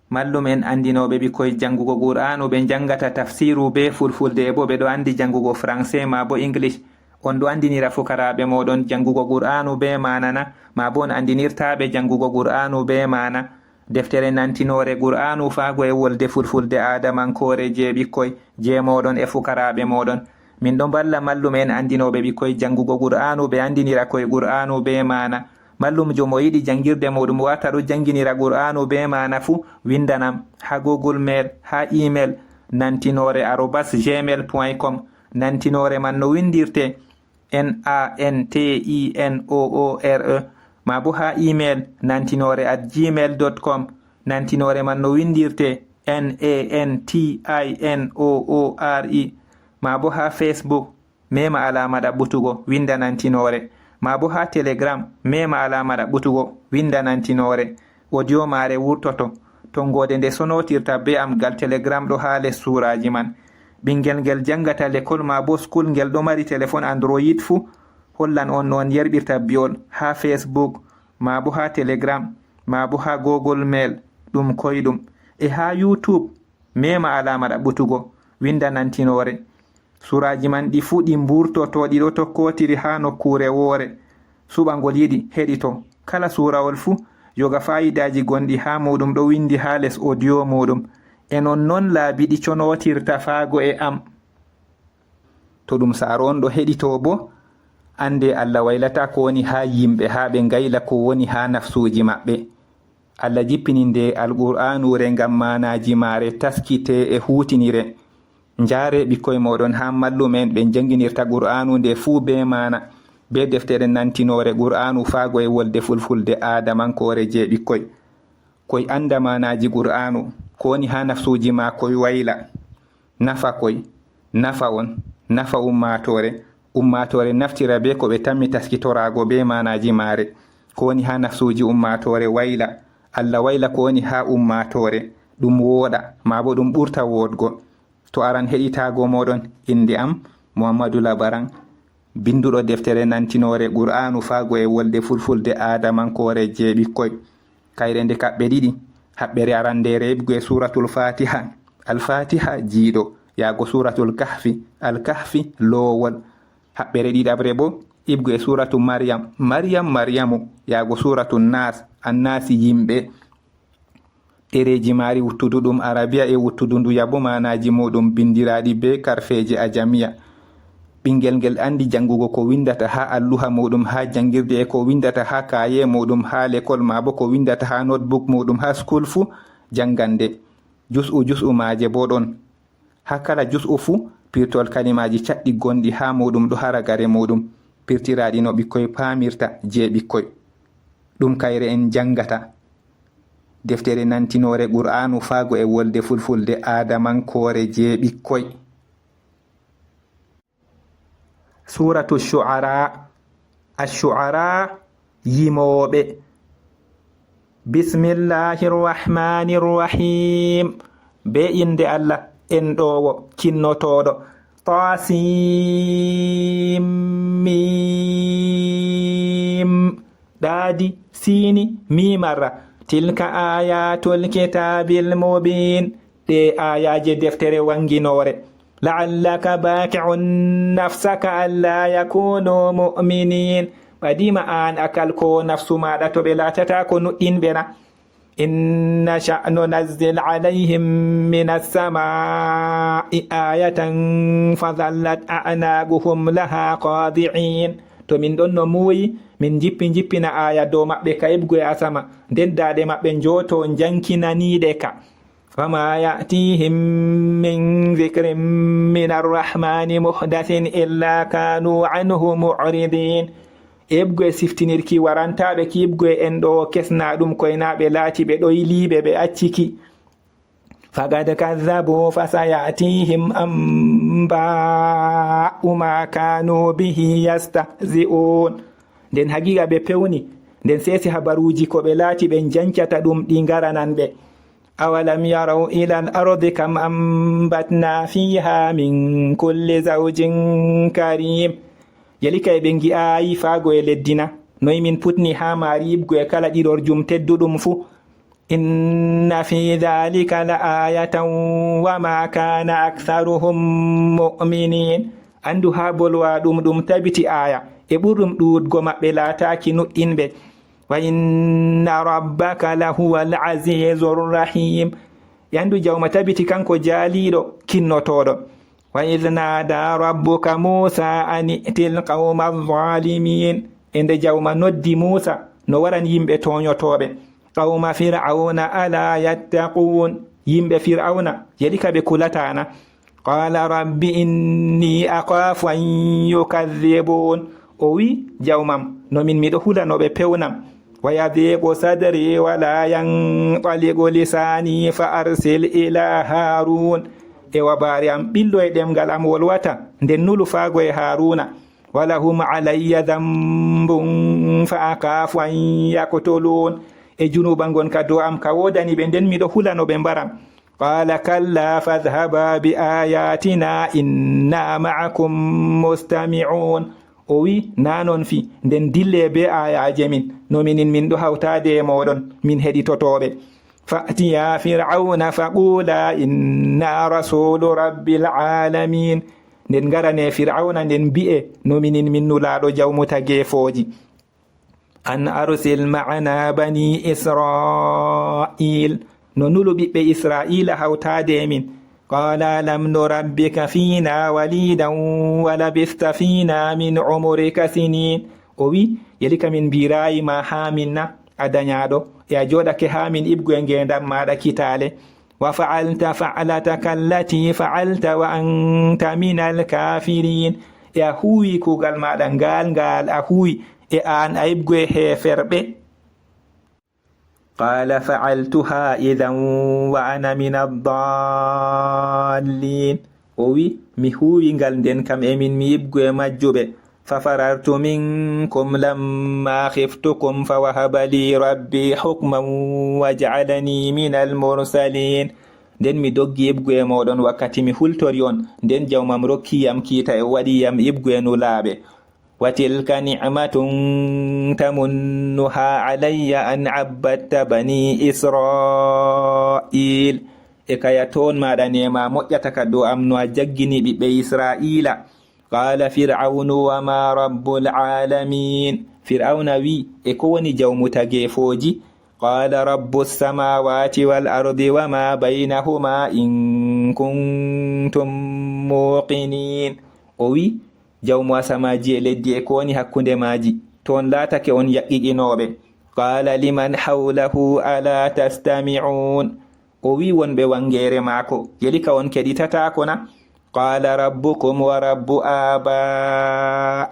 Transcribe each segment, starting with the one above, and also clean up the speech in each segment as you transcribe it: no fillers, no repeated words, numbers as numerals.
mallum en andinoɓe ɓikkoye jangugo qur'anu ɓe jangata tafsiru be fulfulde bo ɓe ɗo andi jangugo français ma bo english. On ɗo andinira fukaraɓe moɗon jangugo qur'anu be manana, ma bo on andinirtaɓe jangugo qur'anu be mana. Deftere nantinore qur'anu fago e wolde fulfulde adamankore je ɓikkoy je moɗon e fukaraɓe moɗon. Min ɗon balla mallum en andinoɓe ɓikkoye jangugo qur'anu ɓe andinira koye qur'anu be mana. Mallum jo mo yiɗi jangirde moɗum wata ɗo janginira qur'anu be mana fu windanam ha google mail ha email nantinore@gmail.com. nantinore man no windirte NANTINOORE, ma bo ha email nantinore@gmail.com. nantinore man no windirte NANTINOORE, ma bo ha Facebook mema alama ɗaɓɓutugo winda nantinore, ma bo ha Telegram mema alama ɗaɓɓutugo winda nantinore. Audio mare wurtoto tongode nde sonotirta be am gal Telegram ɗo ha les suraji man. Ɓingel ngel jangata l'école ma bo school ngel ɗo mari téléphone Android fu hollan on non yerbirta biol ha Facebook, ma bo ha Telegram, ma bo ha Google Mail ɗum koyɗum, e ha YouTube mema alama ɗaɓɓutugo winda nantinore. Suraji man ɗi fu ɗi mburtoto ɗi ɗo tokkotiri ha nokkure woore. Suɓangol yiɗi heɗito kala surawol fu yoga fayidaji gonɗi ha muɗum ɗo windi ha les audio muɗum, e non laabi ɗi conotirta faago e am. To ɗum saaro on ɗo heɗito bo ande Allah waylata ko woni ha yimɓe ha ɓe ngayla ko woni ha nafsuji maɓɓe. Allah jippininde alqur'anure ngam manaji mare taskite e hutinire. Njare ɓikkoye moɗon ha mallumen ɓe janginirta qur'anu nde fuu be mana, be deftere nantinore qur'anu faago e wolde fulfulde adamankore je ɓikkoy. Koy anda manaji qur'anu ko woni ha nafsuji ma koy wayla, nafa koy, nafa on, nafa ummatore naftira be ko ɓe tammi taskitorago be manaji mare ko woni ha nafsuji ummatore wayla. Allah wayla ko woni ha ummatore ɗum wooɗa ma bo ɗum ɓurta wodgo. To aran heɗitago moɗon, inde am Muhammadu Labaran, binduɗo deftere nantinore qur'anu faago e wolde fulfulde adamankore je ɓikkoy. Kayre nde kaɓɓe ɗiɗi, haɓɓere arandere e suratul Fatiha, al-Fatiha jiiɗo, yago suratul Kahfi, al-Kahfi lowol. Haɓɓere ɗiɗabre bo ibgu e suratu Maryam, Maryamu, yago suratul Nas, annasi yimɓe. Ɗereji mari wuttudu ɗum Arabiya e wuttudu ndu yabo manaji muɗum bindiraɗi be karfeje ajamiya. Ɓingel ngel andi jangugo ko windata ha alluha muɗum ha jangirde e ko windata ha kaye muɗum ha l'école ma bo ko windata ha notebook muɗum ha school fu jangande. Jus'u maje bo ɗon. Ha kala jus'u fu pirtol kalimaji caɗɗi gonɗi ha muɗum ɗo haragare muɗum pirtiraɗi no ɓikkoy pamirta je ɓikkoy. Ɗum kayre en jangata. Deftere nantinore qur'anu faago e wolde fulfulde adamankore je ɓikkoy. Suratu Shu'ara. Ash-Shu'ara yimoɓe. Bismillahirrahmanirrahim. Be inde Allah enɗowo kinnotoɗo. Tasim mim. Ɗaadi sini mimara. Tilka ayatul kitabil mubin. Ɗe ayaje deftere wanginore. La'allaka baki'un nafsaka alla yakunu mu'minin. Badima an akal ko nafsu maɗa to ɓe latata ko nuɗɗinɓe na. Inna sha'nu nazzil alayhim minas sama'i ayatan fadhallat a'naquhum laha qadi'in. To min ɗon no muuyi min jippina aya dow maɓɓe ka heɓgo e asama, nden daɗe maɓɓe njoto jankinaniɗe ka. Fama ya'tihim min dhikrin min arrahmani muhdathin illa kanu anhu mu'ridin. Heɓgo e siftinirki warantaɓe ki heɓgo e en ɗo kesna ɗum koynaɓe laati ɓe ɗo yiliɓe ɓe acciki. Fagad kadhabu fasayatihim amba'u ma kanu bihi yastahzi'un. Nden haqiqa ɓe pewni, nden sesi habaruji ko ɓe laati ɓe jancata ɗum ɗi ngaranan ɓe. Awalam yaraw ila al-ardi kam ambatna fiha min kulli zawjin karim. Yalika e ɓe ngi'ayi faago e leddina noy min putni ha maari yibgo e kala ɗiɗorjum tedduɗum fu. inna fi dhalika la ayatan wa ma kana aktharuhum mu'minin. Andu ha bolwa ɗum tabiti aya e ɓurɗum ɗuɗgo maɓɓe laataki nuɗɗinɓe. wa inna rabbaka lahuwal azizur rahim. Yandu jawma tabiti kanko jaaliɗo kinnotoɗo. wa idh nada rabbuka musa an i'til qawma adh-dhalimin. Ende jawma noddi musa no waran yimɓe toñotoɓe. qawma fir'auna ala yattaqun. yimɓe fir'auna yeli ka ɓe kulatana. qala rabbi inni akhafu an yukadhibun. o wi jawmam nomin miɗo hulanoɓe pewnam. wa yadhiqu sadri wala yanṭaliqu lisani fa arsil ila harun. e wabari am ɓillo e ɗemgal am wolwata nden nulu faago e haruna. walahum alayya dambun fa akafu an yaktulun. e junuba gonka dow am ka wodani ɓe nden miɗo hulano ɓe mbaram. qala kalla fadhhaba bi ayatina inna ma'akum mustami'un. o wi nanon fi nden dille be ayaje min no minin min ɗo hawtade e moɗon min heɗitotoɓe. fa'tiya fir'auna faqula inna rasulu rabbil alamin. nden garane fir'auna nden bi'e no minin min nulaɗo jawmuta gefoji. an arsil ma'ana bani israil. no nulu ɓiɓɓe israila hawtade min. qala lam nurabbika fina walidan wa labista fina min umrika sinin. o wi yelika min mbirayima ha minna a dañaɗo e a joɗake ha min ibgoye ngendam maɗa kitale. wa fa'alta fa'lataka allati fa'alta wa anta min alkafirin. e a huwi kugal maɗa ngal a huwi e an a ibgoye heferɓe. qala fa'altuha idhan wa ana min ad-dallin. o wi mi huwi ngal nden kam emin mi yibgoye majjuɓe. fafarartu minkum lamma khiftukum fawahaba li rabbi hukman waj'alani min al-mursalin. nden mi doggi yibgoye moɗon wakkati mi hultori on nden jawmam rokkiyam kiita e waɗiyam yibgoye nulaɓe. wa tilka ni'matun tamunnuha alayya an abbatta bani israil. e kaya toon maɗa nema moƴƴata ka dow am no a jaggini ɓiɓɓe israila. qala fir'aunu wa ma rabbul alamin. fir'auna wi e ko woni jawmuta gefoji. qala rabbus samawati wal ardi wa ma baynahuma in kuntum muqinin. o wi jawmu asamaji e leddi e ko woni hakkunde maji toon laatake on yaqiqinoɓe. qala liman hawlahu ala tastami'un. o wi wonɓe wangere maako yelika on keɗitatako na. qala rabbukum wa rabbu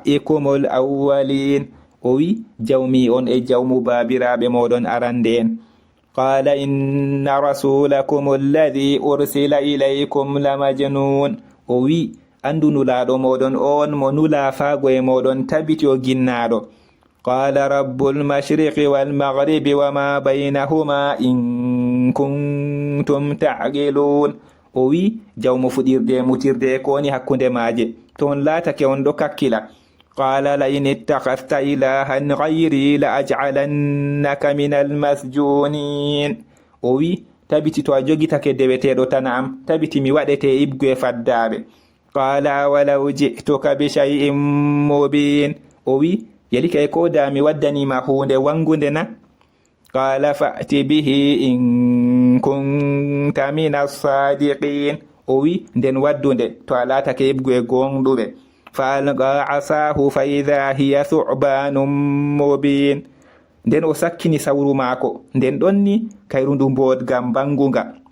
abaikumul awwalin. o wi jawmi on e jawmu babiraɓe moɗon arande en. qala inna rasulakum alladhi ursila ilaykum lamajnun. o wi andu nulaɗo moɗon on mo nula faago e moɗon tabiti o ginnaɗo. qala rabbul mashriqi wal maghribi wa ma baynahuma in kuntum ta'qilun. o wi jawmo fuɗirde mutirde ko woni hakkunde maaje toon laatake on ɗo kakkila. qala la in ittakhadhta ilahan ghayri la aj'alannaka min almasjunin. o wi tabiti to a jogitake deweteɗo tan am tabiti mi waɗete ibgu e faddaɓe. qala walaw ji'tuka bi shay'in mubin. o wi yelika e ko da mi waddanima hunde wangunde na. qala fa'ti bihi in kunta min as-sadiqin. o wi nden waddunde to a laatake ibgu e gonɗuɓe. falqa asahu fa idha hiya thu'banun mubin. nden o sakkini sawru maako nden ɗonni kayru ndu mbodgam bangunga.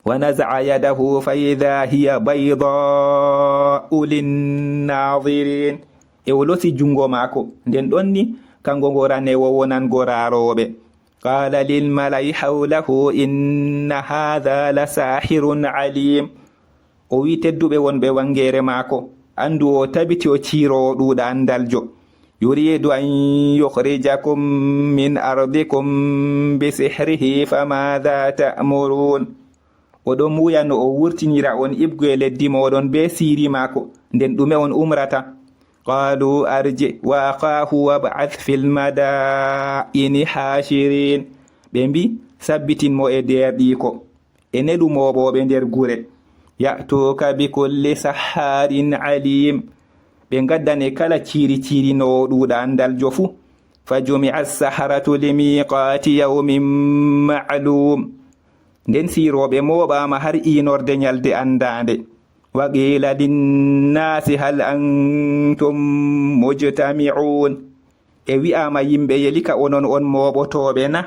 wa naza'a yadahu fa idha hiya bayda'u lin-nadhirin. e o losi jungo maako nden ɗonni kango ngorane wonango raaroɓe. qala lil mala'i hawlahu inna hadha la sahirun alim. o wi tedduɓe wonɓe wangere maako andu o tabiti o ciirowo ɗuuɗa andaljo. yuridu an yukhrijakum min ardikum bi sihrihi famadha ta'murun. o ɗon muyano o wurtinira on ibgu e leddi moɗon be siiri maako nden ɗume on umrata. qalu arji wa akhahu wab'ath fil madaini hashirin. ɓe mbi sabbitinmo e derɗiko e neɗumoɓoɓe nder gure. Ya'tuka bi kulli saharin alim, ɓe gaddane kala ciri-cirinowo ɗuɗa andaljo fu. Fa jumi'a as-saharatu li miqati yawmin ma'lum, nden siroɓe moɓama har inorde nyalde andande. Wa qila linnasi hal antum mujtami'un, e wi'ama yimɓe yelika onon on moɓotoɓe na?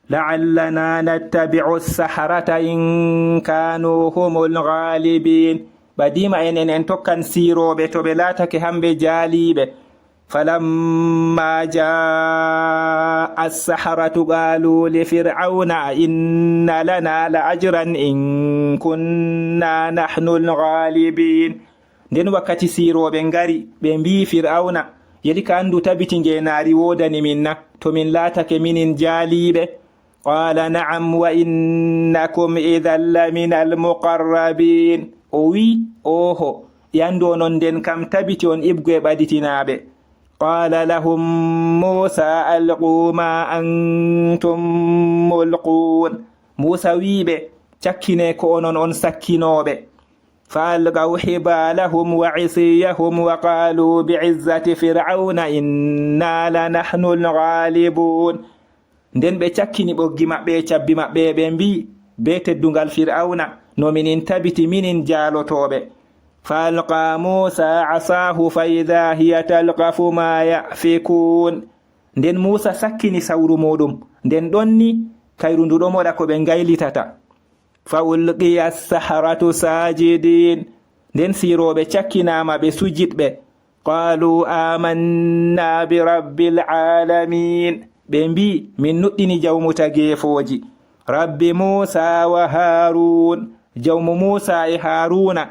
La'allana nattabi'u as-saharata in kanu humul ghalibin, badima enen en tokkan siroɓe to ɓe latake hamɓe jaaliɓe. Falamma jaa as-saharatu qalu li fir'auna inna lana la ajran in kunna nahnu al-ghalibin, nden wakkati siroɓe ngari ɓe mbi fir'auna yelika andu tabiti ngenari wodani min na to min latake minin jaaliɓe. Qala na'am wa innakum idhan lamina al-muqarrabin, o wi oho yandu onon nden kam tabiti on ibgu e ɓaditinaɓe. Qala lahum Musa alqu ma antum mulqun, Musa wiɓe cakkine ko onon on sakkinoɓe. Fa alqaw hibalahum wa isiyahum wa qalu bi'izzati fir'auna inna lanahnu al-ghalibun, nden ɓe cakkini ɓoggi maɓɓe e cabbi maɓɓe ɓe mbi be teddungal fir'auna no minin tabiti minin jaalotoɓe. Falqa Musa asahu fa idha hiya talqafu ma yafikun, nden Musa sakkini sawru muɗum nden ɗonni kayru ndu ɗo moɗa ko ɓe gaylitata. Fa ulqiya as-saharatu sajidin, nden siroɓe cakkinama ɓe sujitɓe. Qalu amanna bi rabbil alamin, ɓe mbi min nuɗɗini jawmu tageefoji, rabbi Musa wa Harun, jawmu Musa e Haruna.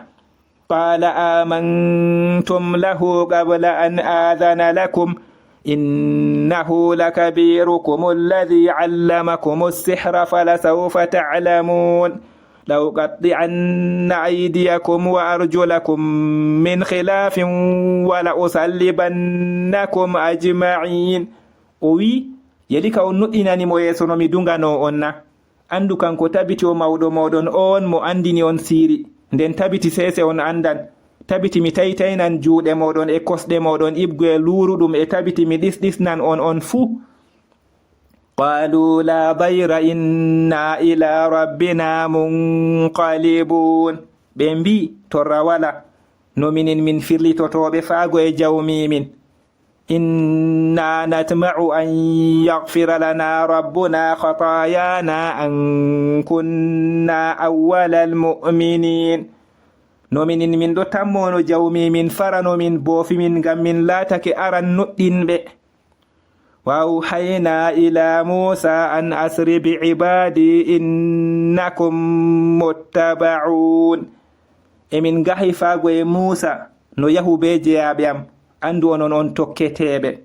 Qala amantum lahu qabla an adhana lakum innahu lakabirukum alladhi 'allamakum as-sihra falasawfa ta'lamun law qatti'anna aydiyakum wa arjulakum min khilafin wa la usallibannakum ajma'in. O wi yelika on nuɗɗinani mo yeeso no mi dungano on na? Andu kanko tabiti o mawɗo moɗon on mo andini on siri, nden tabiti sese on andan, tabiti mi taytaynan juuɗe moɗon e kosɗe moɗon ibgu e luruɗum, e tabiti mi ɗisɗisnan on fuu. Qalu la dayra inna ila rabbina munqalibun, ɓe mbi torra wala no minin min firlitotoɓe faago e jawmimin. Inna natma'u an yaghfira lana rabbuna khatayana an kunna awwalal mu'minin, no minin min ɗo tammono jawmi min farano min boofi min ngam min laatake aran nuɗɗinɓe. Wa awhayna ila Musa an asri bi ibadi innakum muttaba'un, emin gahi faago e Musa no yahu be jeyaɓe am, andu onon on tokketeɓe.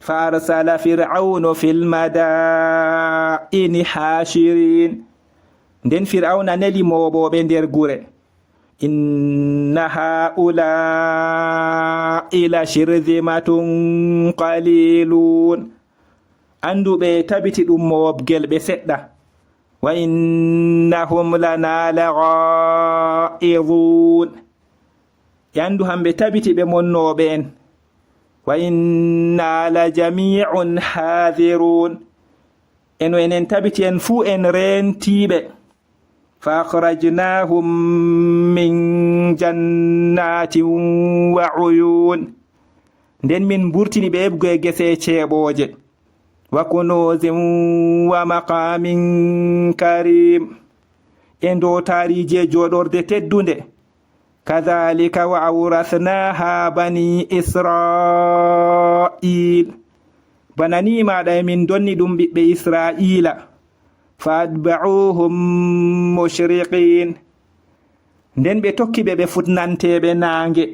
Fa arsala fir'aunu fil madaini hashirin, nden fir'auna neli moɓoɓe nder gure. Inna ha'ula'i la shirzimatun qalilun, anduɓe tabiti ɗum mowobgel ɓe seɗɗa. Wa innahum lana laghaizun, yandu hamɓe tabiti ɓe monnoɓe en. Wa inna la jami'un hadirun, eno enen tabiti en fuu en rentiɓe. Fa akhrajnahum min jannatin wa uyun, nden min burtini ɓe ebgo e gese ceeɓoje. Wa kunuzin wa maqamin karim, e ndo taarije joɗorde teddunde. Kadhalika wa awrathnaha bani Israil, bana ni maɗa emin donni ɗum ɓiɓɓe Israila. Fadba'uhum mushriqin, nden ɓe tokkiɓe ɓe futnanteɓe naange.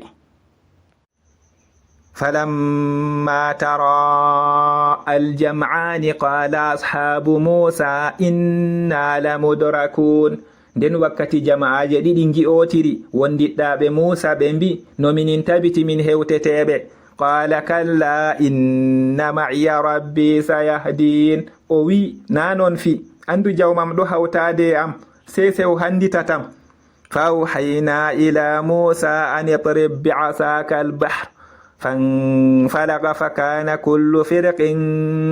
Falamma tara aljam'ani qala ashabu Musa inna lamudrakun, nden wakkati jama'aje ɗiɗi gi'otiri wondiɗɗaɓe Musa ɓe mbi no minin tabiti min hewteteɓe. qala kalla inna ma'iya rabbi sayahdin. O wi na non fi, andu jawmam ɗo hawtade am sey sew handitatam. فأوحينا إلى موسى أن اضرب بعصاك البحر فانفلق فكان كل فرق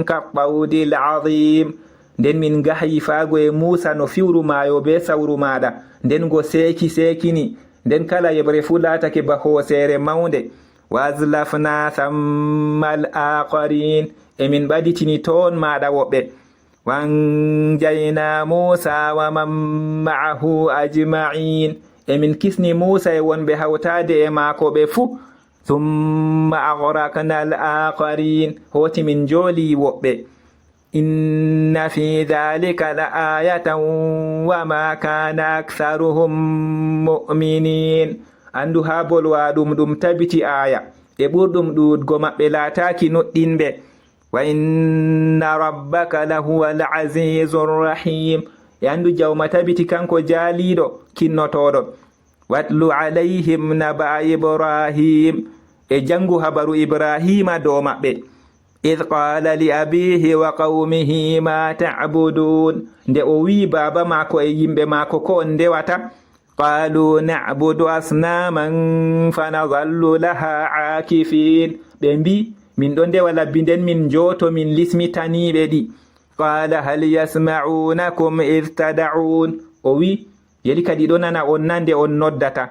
كالطود العظيم. nden min gahi faago e Musa no fiwru maayo be sawru maɗa, nden go sekini, nden kala yebre fu latake ba hoosere mawnde. wa azlafna thamma al-aqarin, e min ɓaditini toon maɗa woɓɓe. wanjayna Musa wa man ma'ahu ajma'in, e min kisni Musa e wonɓe hawtade e maako ɓe fuu. thumma aghraqna al-aqarin, hoti min jooli woɓɓe. inna fi dhalika la ayatan wa ma kana aktharuhum mu'minin. andu ha bolwa ɗum tabiti aya, e ɓurɗum ɗuɗgo maɓɓe laataki nuɗɗinɓe. wa inna rabbaka lahuwa al-azizur rahim, e andu jawma tabiti kanko jaaliɗo kinnotoɗo. watlu alayhim naba ibrahim, e jangu habaru ibrahima dow maɓɓe. إذ قال لأبيه وقومه ما تعبدون, nde o wi baba maako e yimɓe maako ko on ndewata. قالوا نعبد أصناما فنظل لها عاكفين, ɓe mbi min ɗon ndewa labbi nden min joto min lismitaniɓe ɗi. قال هل يسمعونكم إذ تدعون, o wi yeli kadi ɗo nana on nande on noddata.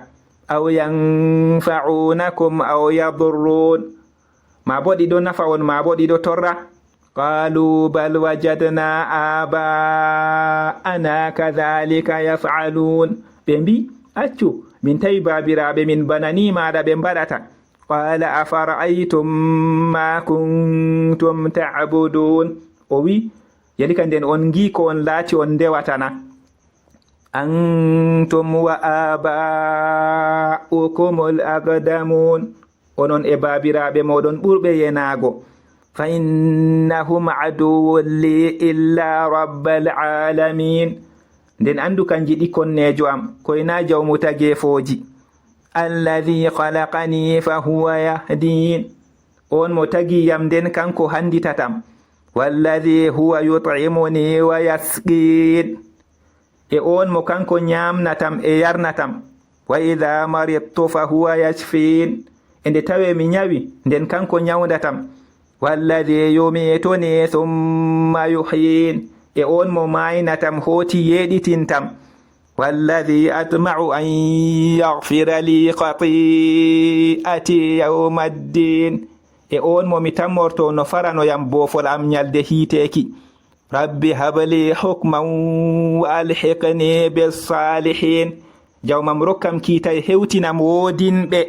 أو ينفعونكم أو يضرون, ma bo ɗiɗo nafa on ma bo ɗiɗo torra. qalu bal wajadna aba'ana kadhalika yaf'alun, ɓe mbi accu min tawi babiraɓe min banani maɗa ɓe mbaɗata. qala afara'aytum ma kuntum ta'budun, o wi yali ka nden on gi ko on laati on ndewatana. antum wa aba'ukumul aqdamun, onon e babiraɓe moɗon ɓurɓe yenago. fa innahum aduwwun li illa rabbal alamin, nden andu kanji ɗi konnejo am koyna jawmu tagefoji. alladhi khalaqani fa huwa yahdin, on mo tagi yam nden kanko handitatam. walladhi huwa yut'imuni wa yasqin, e on mo kanko nyamnatam e yarnatam. wa idha maridtu fa huwa yashfin, e nde tawe mi nyawi nden kanko nyawdatam. walladhi yumituni thumma yuhyin, e on mo maynatam hoti yeɗitintam. walladhi atma'u an yaghfira li khati'ati yawma ddin, e on mo mi tammorto no faranoyam bofol am nyalde hiiteki. rabbi habli hukman wa alhiqni bis salihin, jawmam rokkam kiitay hewtinam woodinɓe.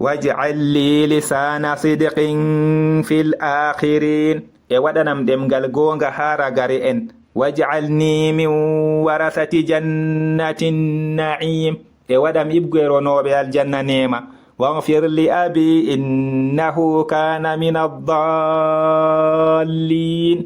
waj'al li lisana sidqin fil akhirin, e waɗanam ɗemgal gonga ha ragare en. waj'alni min warasati jannatin na'im, e waɗam ibgoe ronoɓe aljanna nema. waghfir li abi innahu kana min ad-dallin,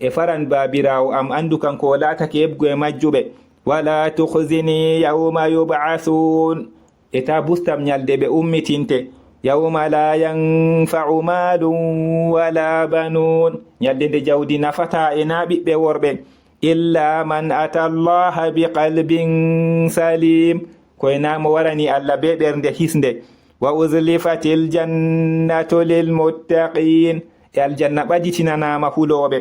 e faran babirawo am andu kanko latake ibgoe majjuɓe. wala tukhzini yawma yub'athun, e ta bustam nyalde ɓe ummitinte. yawma la yanfa'u malun wala banun, nyalde nde jawdi nafata e na ɓiɓɓe worɓe. illa man ata allaha bi qalbin salim, koyna mo warani Allah be ɓernde hisnde. wa uzlifatil jannatu lil muttaqin, e aljanna ɓaditinanama huloɓe.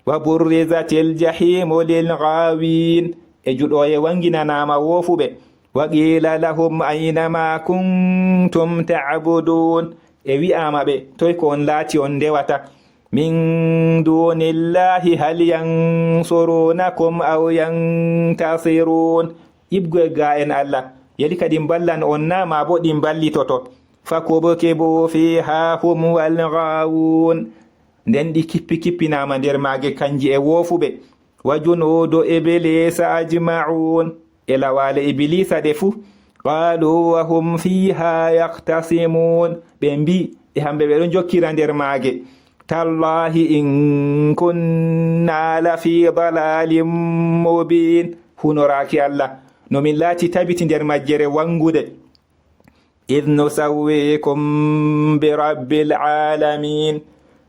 wa burrizatil jahimu lil ghawin, e juɗoye wanginanama wofuɓe. wa qila lahum aynama kuntum ta'budun, e wi'ama ɓe toy ko on laati on ndewata. min dunillahi hal yansurunakum aw yantasirun, ibgoe ga en Allah yeli kadi ballan on na ma bo ɗi ballitoto. fakubkibu fiha hum wal ghawun, nden ɗi kippinama nder mage kanji e wofuɓe. wa junudu iblisa ajma'un, e lawale iblisa ɗe fuu. qalu wa hum fiha yahtasimun, ɓe mbi e hamɓe ɓe ɗon jokkira nder mage. tallahi in kunna la fi dalalin mubin, hunoraki Allah no min laati tabiti nder majjere wangude. id nusawwikum bi rabbil alamin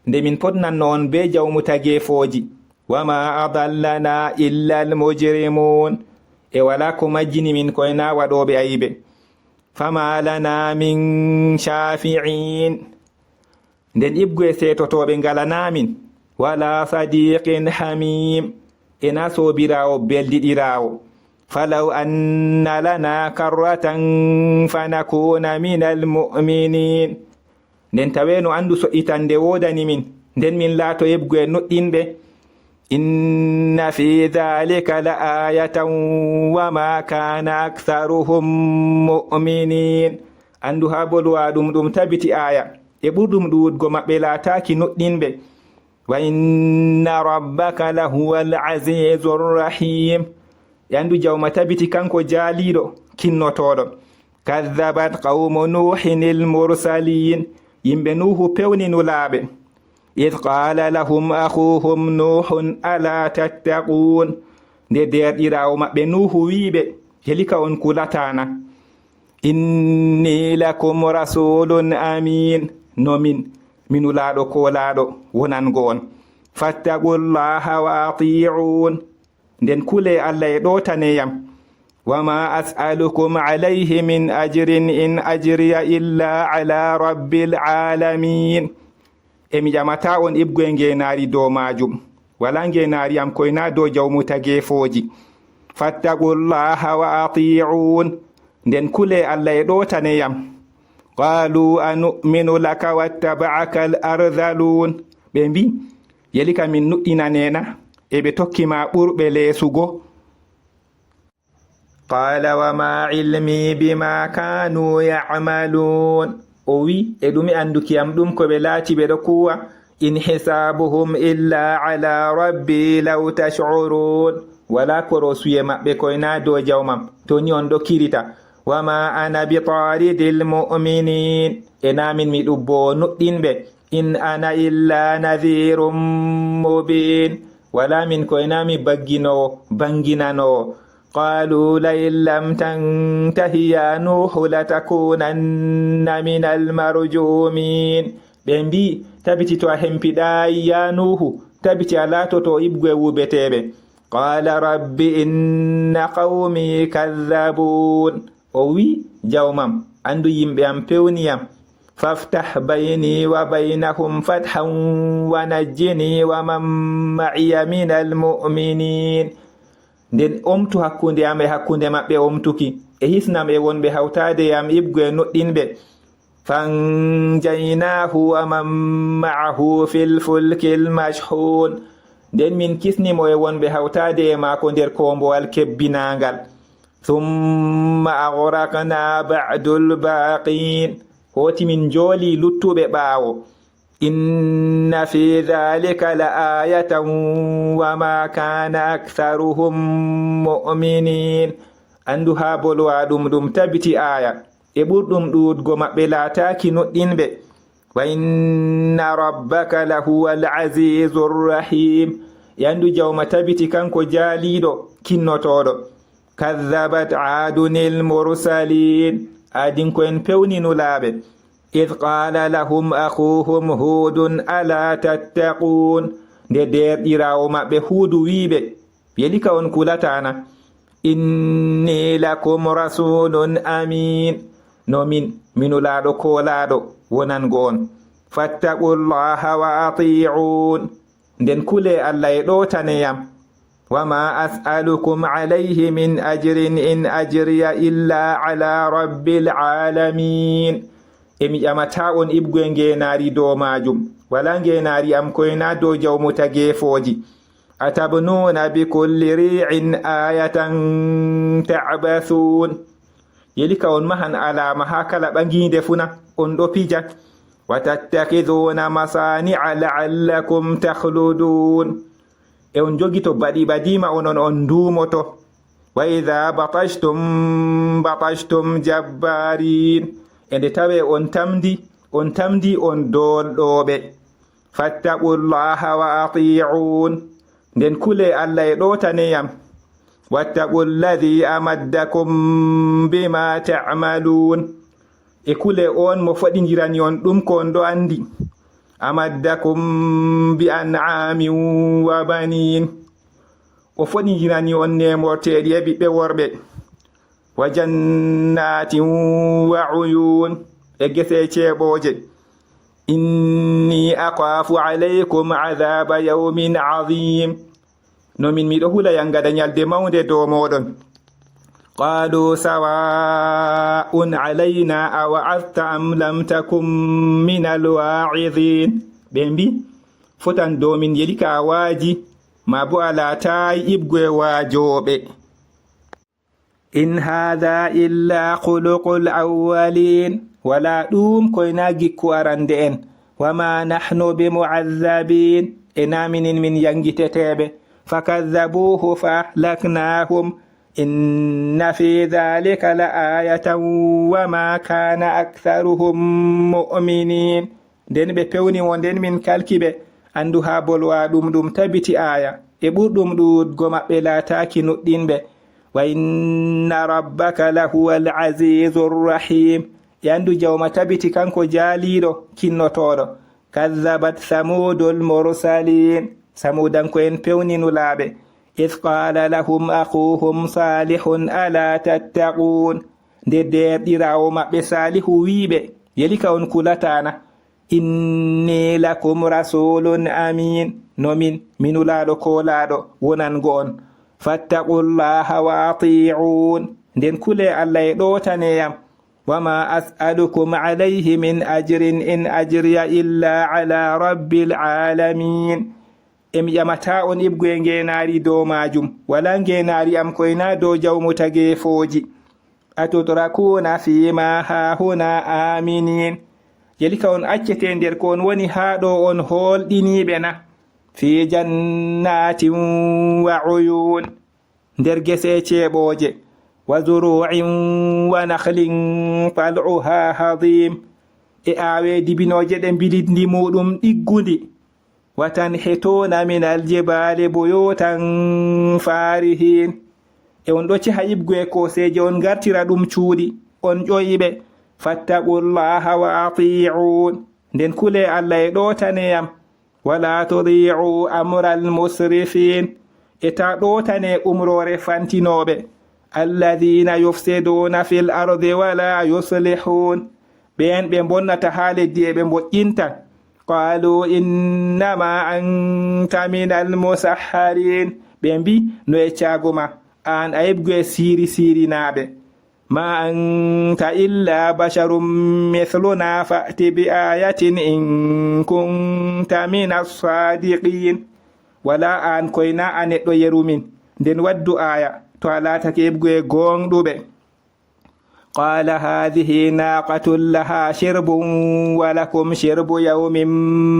nde min potnanno on be jawmu tageefoji wama adallana illa almujrimun e wala ko majjini min koye na waɗoɓe ayibe fama lana min shafi'in nden ibgu e setotoɓe ngalanamin wala sadiqin hamim ena sobirawo beldiɗirawo falaw anna lana karratan fanakuna min almuminin nden taweno andu so'itande wodani min nden min laato yebgu e nuɗɗinɓe inna fi dhalika la ayatan wama kana aktharuhum mu'minin andu ha bolwa ɗum tabiti aya e ɓurɗum ɗuwutgo maɓɓe laataki nuɗɗinɓe wa inna rabbaka lahuwal azizur rahim e andu jawma tabiti kanko jaaliɗo kinnotoɗo kadhabat qawmu nuhin il mursalin yimɓe nuhu pewninulaaɓe id qala lahum akhuhum nuhun ala tattaqun nde derɗirawo maɓɓe nuhu wiɓe helika on kulatana inni lakum rasulun amin nomin minulaɗo kolaɗo wonango on fattaqullaha wa ati'un nden kule allah e ɗotaneyam wama as'alukum alayhi min ajrin in ajriya illa ala rabbil alamin emi ƴamata on ibgu e ngenaari dow majum wala ngenaari am koyna dow jawmu tageefoji fattaqullaha wa ati'un nden kule allah e ɗotaneyam qalu anu'minu laka wattaba'aka al ardhalun ɓe mbi yelika min nuɗɗinanena eɓe tokkima ɓurɓe leesugo qala wama ilmi bima kanu ya'malun o wi e ɗumi andukiyam ɗum ko ɓe laati ɓe ɗo kuwa in hisabuhum illa ala rabbi law tash'urun wala koro suye maɓɓe koyna dow jawmam to ni on ɗo kirita wama ana bi taridil mu'minin e namin mi ɗubbo nuɗɗinɓe in ana illa nadhirum mubin wala min koynami bagginowo banginanowo qalu lain lam tantahi ya nuhu latakunanna min almarjumin ɓe mbi tabiti to a hempiɗayi ya nuhu tabiti a latoto ibgu e wubeteɓe qala rabbi inna qawmi kadhabun o wi jawmam andu yimɓe am pewniyam faftah bayni wa baynahum fathan wa najjini wa man ma'iya min almu'minin nden omtu hakkunde am e hakkunde maɓɓe omtuki e hisnam e wonɓe hawtade yam ibgu e nuɗɗinɓe fanjaynahu wa man ma'ahu fil fulkil mashhun nden min kisnimo e wonɓe hawtade e maako nder kombowal kebbinangal thumma aghraqna ba'dul baqin hoti min jooli luttuɓe ɓaawo inna fi dhalika la ayatan wama kana aktharuhum mu'minin andu ha bolwa ɗum tabiti aya e ɓurɗum ɗuutgo maɓɓe laataki nuɗɗinɓe wa inna rabbaka lahuwal azizur rahim e andu jawma tabiti kanko jaaliɗo kinnotoɗo kadhabat adunil mursalin adinko en pewninulaaɓe id qala lahum akhuhum hudun ala tattaqun nde derɗirawo maɓɓe huudu wiɓe yelika on kulatana inni lakum rasulun amin nomin minulaɗo kolaɗo wonango on fattaqullaha wa ati'un nden kule allah e ɗotaneyam wama as'alukum alayhi min ajrin in ajriya illa ala rabbil alamin emi ƴamata on ibgu e ngenaari dow majum wala ngenaari am koyna dow jawmu tageefoji atabnuna bikulli ri'in ayatan ta'bathun yelika on mahan alama ha kala ɓanginde funa on ɗo pija wa tattakiduna masani'a la'allakum takhludun e on jogi to baɗi ɓadima onon on duumoto wa idha batashtum jabbarin e nde tawe on tamdi on dolɗoɓe fattaqullaha wa ati'un nden kule allah e ɗotaneyam wattaqu alladhi amaddakum bima ta'malun e kule on mo fodindirani on dum ko on do andi amaddakum bi an'amin wa banin o fodindirani on nemorteedi e ɓiɓɓe worɓe wa jannatin wa uyun e gese ceeɓoje inni akhafu alaykum adhaba yawmin azim no min miɗo hula yangada nyalde mawnde dow moɗon qalu sawa'un alayna awa'adta am lam takum min alwa'idhin ɓe mbi fotan dow min yeli ka waaji ma bo ala tayi ibgoe waajoɓe in hadha illa khuluqul awwalin wala ɗum koyna gikku arande en wama nahnu bimu'azzabin enaminin min yangiteteɓe fakadhabuhu fahlaknahum inna fi dhalika la ayatan wama kana aktharuhum mu'minin nden ɓe pewni wo nden min kalkiɓe andu ha bolwa ɗum tabiti aya e ɓurɗum ɗuɗgo maɓɓe laataki nuɗɗinɓe wa inna rabbaka lahuwal azizur rahim e andu jawma tabiti kanko jaaliɗo kinnotoɗo kadhabat samudul mursalin samudanko en pewninulaaɓe id qala lahum akhuhum salihun ala tattaqun nde derɗirawo maɓɓe salihu wiɓe yelika on kulatana inni lakum rasulun amin nomin minulaɗo kolaɗo wonango on fattaqullaha wa ati'un nden kule allah e ɗotaneyam wama as'alukum alayhi min ajrin in ajriya illa ala rabbil alamin emi ƴamata on ibgoye ngenari dow majum wala ngenari am koyna dow jawmu tageefoji atutrakuna fima hahuna aminin yelika on accete nder ko on woni ha ɗo on holɗiniɓe na fi jannatin wa uyun nder gese ceeɓoje wa zuru'in wa nakhlin tal'uha hadim e awe dibinoje ɗe mbilidndi muɗum ɗiggundi watan hetona min aljibali buyutan farihin e on ɗo ciha ibgoye koseje on gartira ɗum cuuɗi on ƴoyiɓe fattaqullaha wa ati'un nden kule allah e ɗotaneyam wala tudi'u amra almusrifin e ta ɗotane umrore fantinoɓe alladhina yufsiduna fil ardi wala yuslihun ɓen ɓe bonnata ha leddi e ɓe moƴƴinta qalu innama anta min almusahharin ɓe mbi no e cagoma an a yebgoye sirinaɓe ma anta illa basharum mithluna fa'ti bi ayatin in kunta min as-sadiqin wala an koyna a neɗɗo yerumin nden waddu aya to a laatake yebgoye gonɗuɓe qala hadhihi naqatun laha shirbun wa lakum shirbu yawmin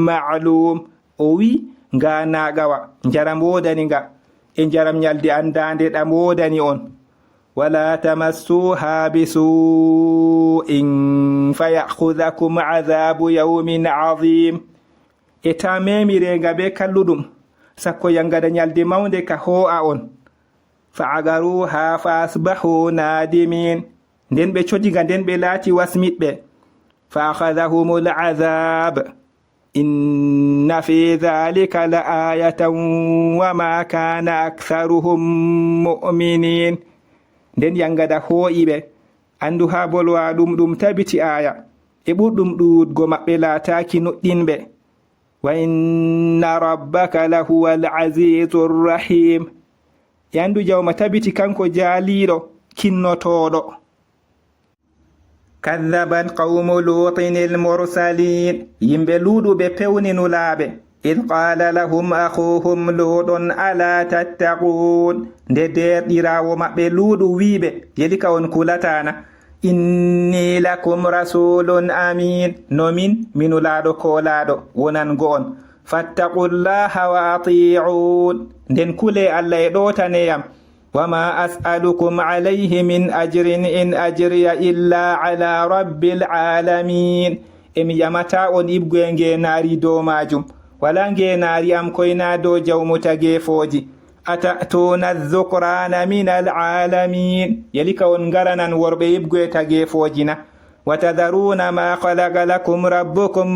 ma'lum o wi nga nagawa jaram wodani nga e jaram nyalde andande ɗam wodani on wala tamassuha bisu'in fayakhudhakum adhabu yawmin azim e ta memirenga be kalluɗum sakko yangada nyalde mawnde ka ho'a on fa'agaruha fa asbahu nadimin nden ɓe codiga nden ɓe laati wasmiɓɓe fa akhadhahumul azab inna fi dhalika la ayatan wama kana aktharuhum mu'minin nden yangada ho'iɓe andu ha bolwa ɗum tabiti aya e ɓurɗum ɗuɗgo maɓɓe laataki nuɗɗinɓe wa inna rabbaka lahuwal azizur rahim e andu jawma tabiti kanko jaaliɗo kinnotoɗo kadhabat qawmu lutin almursalin yimɓe luuɗuɓe pewninulaaɓe id qala lahum akhuhum luɗon ala tattaqun nde derɗirawo maɓɓe luuɗu wiɓe yelika on kulatana inni lakum rasulun amin nomin minulaɗo kolaɗo wonango on fattaqullaha wa ati'un nden kule allah e ɗotaneyam wama as'alukum alayhi min ajrin in ajriya illa ala rabbil alamin emi ƴamata on ibgoye ngenari dow majum wala ngenari am koyna dow jawmu tageefoji atatuna dhukrana min alalamin yelika on ngaranan worɓe ibgoye tageefoji na وتذرون ما خلق لكم ربكم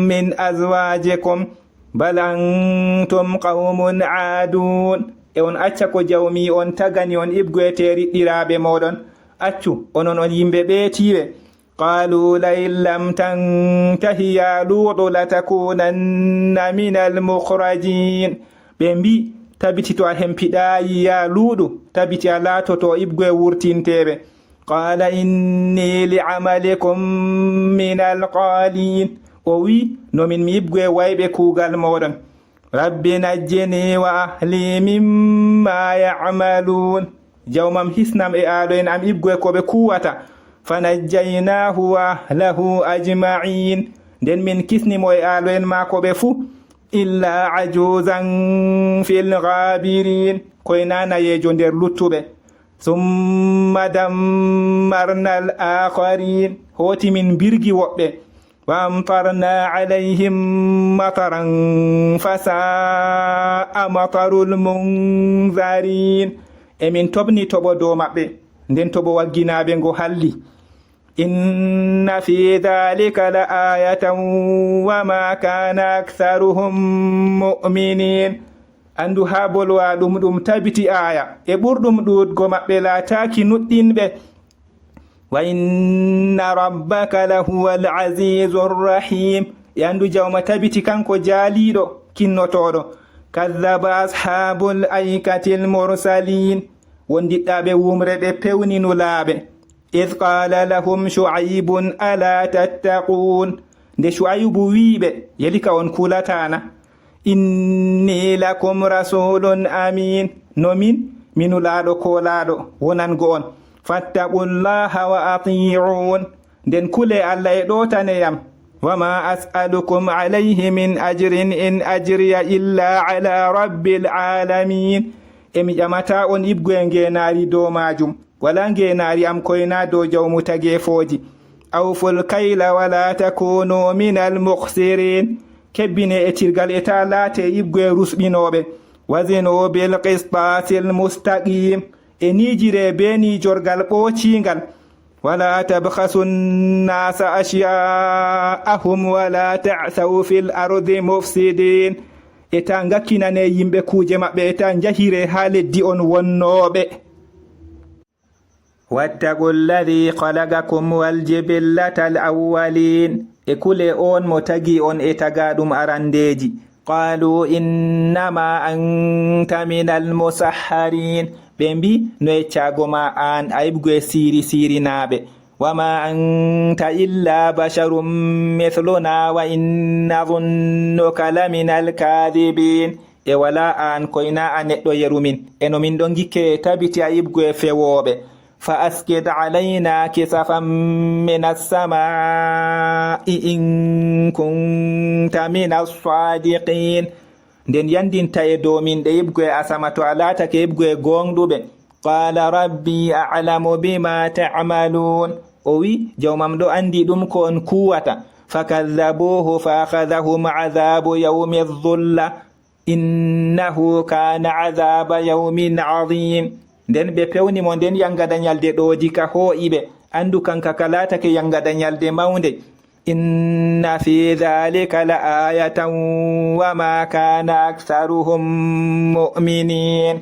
من أزواجكم بل أنتم قوم عادون on acca ko jawmi on tagani on ibgoete riɗɗiraaɓe moɗon accu onon on yimɓe ɓeetiɓe qalu lain lam tantahi ya luuɗu latakunanna min almukhrajin ɓe mbi tabiti to a hempiɗayi ya luuɗu tabiti a laatoto ibgoe wurtinteɓe qala inni li'amalikum min alqalin o wi nomin mi ibgoe wayɓe kuugal moɗon rabbi najjini wa ahli mimma ya'malun jawmam hisnam e aalo en am ibgoe koɓe kuwata fanajjaynahu wa ahlahu ajma'in nden min kisnimo e aalo en makoɓe fuu illa ajuzan fil ghabirin koye nanayejo nder luttuɓe summa dammarna al akharin hoti min birgi woɓɓe wa amtarna alayhim mataran fasa'a matarul munzarin emin tobni toɓo dow maɓɓe nden toɓo wagginaɓe ngo halli inna fi dhalika la ayatan wa ma kana aktharuhum mu'minin andu ha bolwa ɗum tabiti aya e ɓurɗum ɗuɗgo maɓɓe laataki nuɗɗinɓe wa inna rabbaka lahuwal azizur rahim e andu jawma tabiti kanko jaaliɗo kinnotoɗo kadhaba ashabul aikatil mursalin wondiɗɗaɓe wumre ɓe pewninulaaɓe id qala lahum shu'aibun ala tattaqun nde shu'aibu wiiɓe yelika on kulatana inni lakum rasulun amin nomin minulaaɗo kolaaɗo wonango on fattaqullaha wa ati'un nden kule Allah e ɗotaneyam wama as'alukum alayhi min ajrin in ajriya illa ala rabbil alamin emi ƴamata on ibgoye ngenaari dow majum wala ngenaari am koyna dow jawmu tageefoji awful kayla wala takunu min almukhsirin kebbine e tirgal e ta laate ibgoye rusɓinoɓe wazinu bil qistasil mustaqim e nijire be nijorgal ɓoocingal wala tabkhasu nnasa ashya'ahum wala ta'thaw fil ardi mufsidin e ta ngakkinane yimɓe kuuje maɓɓe e ta njahire ha leddi on wonnoɓe wattaqu lladi khalaqakum waljibillata alawwalin e kule on mo tagi on e tagaɗum arandeji qalu innama anta min almusahharin ɓe mbi no eccago ma an a ibgo e sirinaɓe wama anta illa basharum mithluna wa inna dhunnuka lamin alkadhibin e wala an koyna a neɗɗo yerumin eno min ɗon gikke tabiti a ibgo e fewoɓe fa askid alayna kisafan min as-samaa'i in kunta min as-sadiqin nden yandinta e dow min ɗe ibgo e asama to a laatake ibgo e gonɗuɓe qala rabbi a'lamu bima ta'malun o wi jawmam ɗo andi ɗum ko on kuwata fakadhabuhu fa akhadhahum adhabu yawmi dhulla innahu kana adhaba yawmin adhim nden ɓe pewnimo nden yangada nyalde ɗoodi ka hoo'iɓe andu kanka ka laatake yangada nyalde mawnde inna fi dhalika la ayatan wa ma kana aktharuhum mu'minin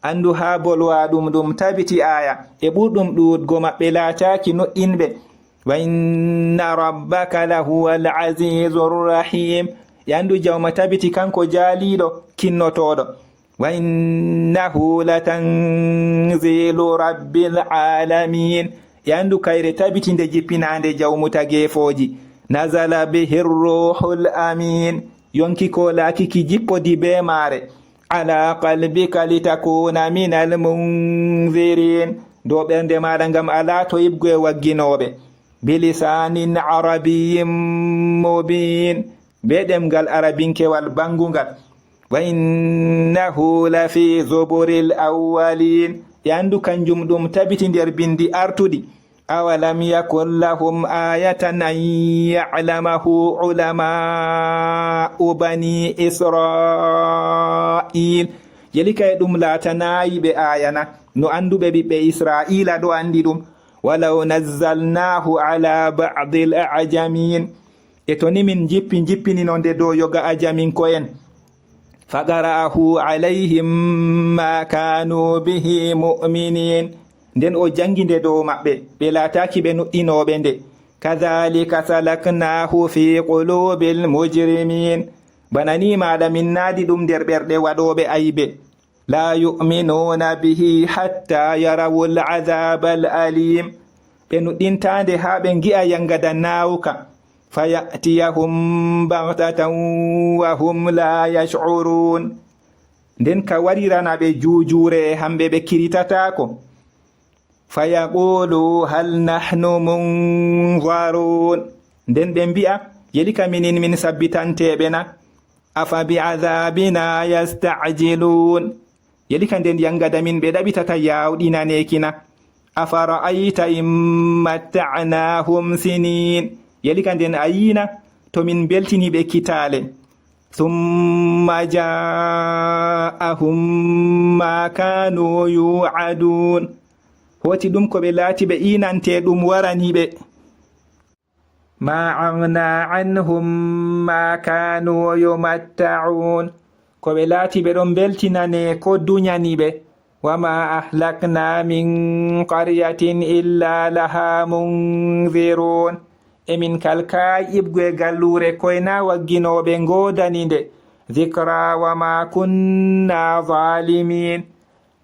andu ha bolwa ɗum tabiti aya e ɓurɗum ɗuɗgo maɓɓe laataki noɗɗinɓe wa inna rabbaka lahuwal azizur rahim e andu jawma tabiti kanko jaaliɗo kinnotoɗo wa innahu latanzilu rabbil alamin e andu kayre tabiti nde jippinande jawmu tageefoji nazala bihi ruhul amin yonki ko laakiki jippodi be maare ala qalbika litakuna min almunzirin dow ɓernde maɗa ngam ala to ibgo e wagginoɓe bilisanin arabiyyin mubin be ɗemgal arabinkewal bangungal wa innahu lafi zuburil awwalin e andu kanjum ɗum tabiti nder bindi artuɗi awalam yakun lahum ayatan an ya'lamahu ulama'u bani israil yelika e ɗum laatanayi ɓe ayana no anduɓe ɓiɓɓe israila ɗo andi ɗum walaw nazzalnahu ala ba'di al-a'jamin e to ni min jippini non de do yoga ajamin ko en fagara'ahu alayhim ma kanu bihi mu'minin nden o janginde dow maɓɓe ɓe laataki ɓe nuɗɗinoɓe nde kadhalika salaknahu fi qulubil mujrimin bana ni maɗa min naadi ɗum nder ɓerɗe waɗoɓe aybe la yu'minuna bihi hatta yarawul azabal alim ɓe nuɗɗintande ha ɓe gi'a yangada nawuka fayatiyahum baghtatan wa hum la yash'urun nden ka warirana ɓe juujure hamɓe ɓe kiritatako fayaqulu hal nahnu munzarun nden ɓe mbi'a yelika minin min sabbitanteɓe na afa bi'adhabina yasta'jilun yelika nden yangada min ɓe ɗaɓitata yawɗinanekina afara'ayta in matta'nahum sinin yelika nden ayina to min beltini ɓe kitale thumma ja'ahum ma kanu yu'adun hoti ɗum ko ɓe laati ɓe inante ɗum warani ɓe ma aghna anhum ma kanu yumatta'un ko ɓe laati ɓe ɗon beltinane ko dunyani ɓe wama ahlakna min qaryatin illa laha munzirun emin kalka ibgue gallure koyna wagginoɓe ngodani nde dhikra wama kunna zalimin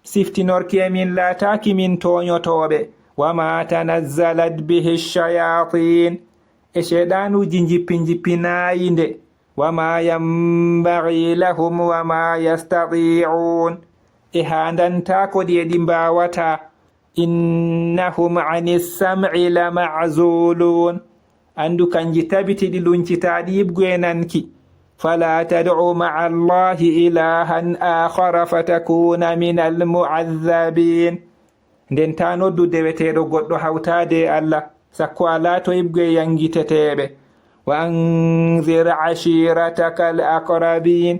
siftinorki emin laataki min toñotoɓe wama tanazzalat bihi shayatin e shaidanuji jippinayi nde wama yambaghi lahum wama yastati'un e handantako ɗi e ɗi mbawata innahum anis sam'i la ma'zulun andu kanji tabiti ɗi luncitaɗi ibgue nanki fala tad'u ma'a allahi ilahan akhara fatakuna min almu'azzabin nden ta noddu deweteɗo goɗɗo hawtade Allah sakko ala to ibgue yangiteteɓe wa anzir ashirataka al-aqrabin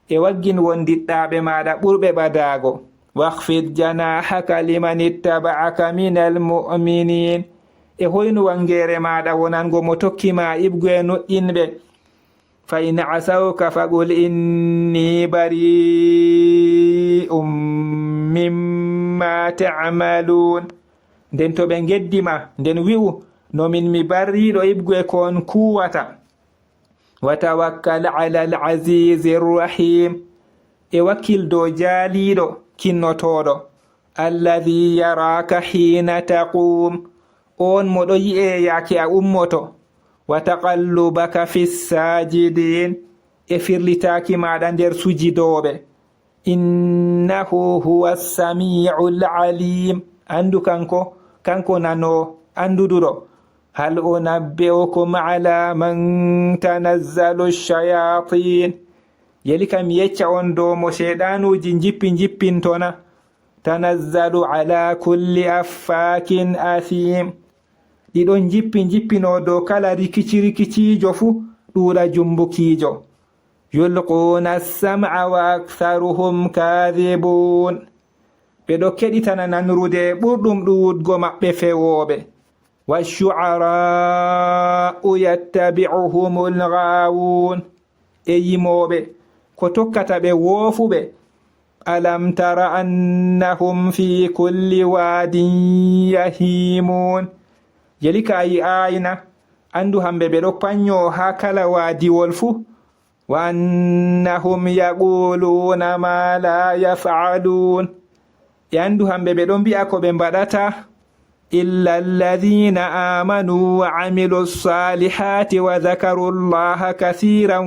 e waggin wondiɗɗaɓe maɗa ɓurɓe ɓadago wakhfid janahaka liman ittaba'aka min almu'minin e hoynu wangere maɗa wonango mo tokkima ibgue nuɗɗinɓe fa in asawka faqul inni bari'um mimma ta'malun nden to ɓe geddima nden wi'u nomin mi barriɗo ibgue kon kuwata wa tawakkal ala al-azizi rahim e wakkil dow jaaliɗo kinnotoɗo alladhi yaraka hina taqum on moɗo yi'e yaake a ummoto wa taqallubaka fi sajidin e firlitaki maɗa nder sujidoɓe innahu huwa sami'ul alim andu kanko nano anduduɗo hal unabbi'ukum ala man tanazzalu shayatin yelika mi yecca on dow mo shaidanuji jippintona tanazzalu ala kulli affakin athim ɗiɗon jippino dow kala rikicijo fu ɗuuɗa jumbukijo yulquna as-sam'a wa aktharuhum kadhibun ɓe ɗo keɗitana nanrude ɓurɗum ɗuuɗgo maɓɓe fewoɓe washu'ara'u yattabi'uhumul ghawun e yimoɓe ko tokkata ɓe woofuɓe alam tara annahum fi kulli wadin yahimun yelika yi ayna andu hamɓe ɓe ɗo panyo ha kala wadiwol fu wa annahum yaquluna ma la yaf'alun e andu hamɓe ɓe ɗo mbi'a ko ɓe mbaɗata illa alladhina amanu wa amilu salihati wa dhakaru allaha kathiran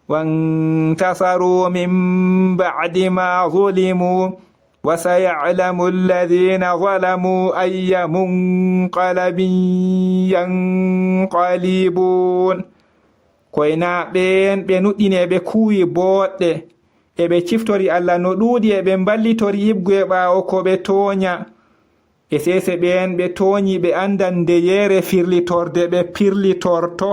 وانتصروا من بعد ما ظلموا وسيعلم الذين ظلموا أي منقلب ينقلبون koyna ɓen ɓe nuɗɗine ɓe kuwi boɗɗe e ɓe ciftori Allah no ɗuuɗi e ɓe ballitori ibgue ɓaawo ko ɓe tooña e sese ɓen ɓe tooñi ɓe andan nde yere firlitorde ɓe pirlitorto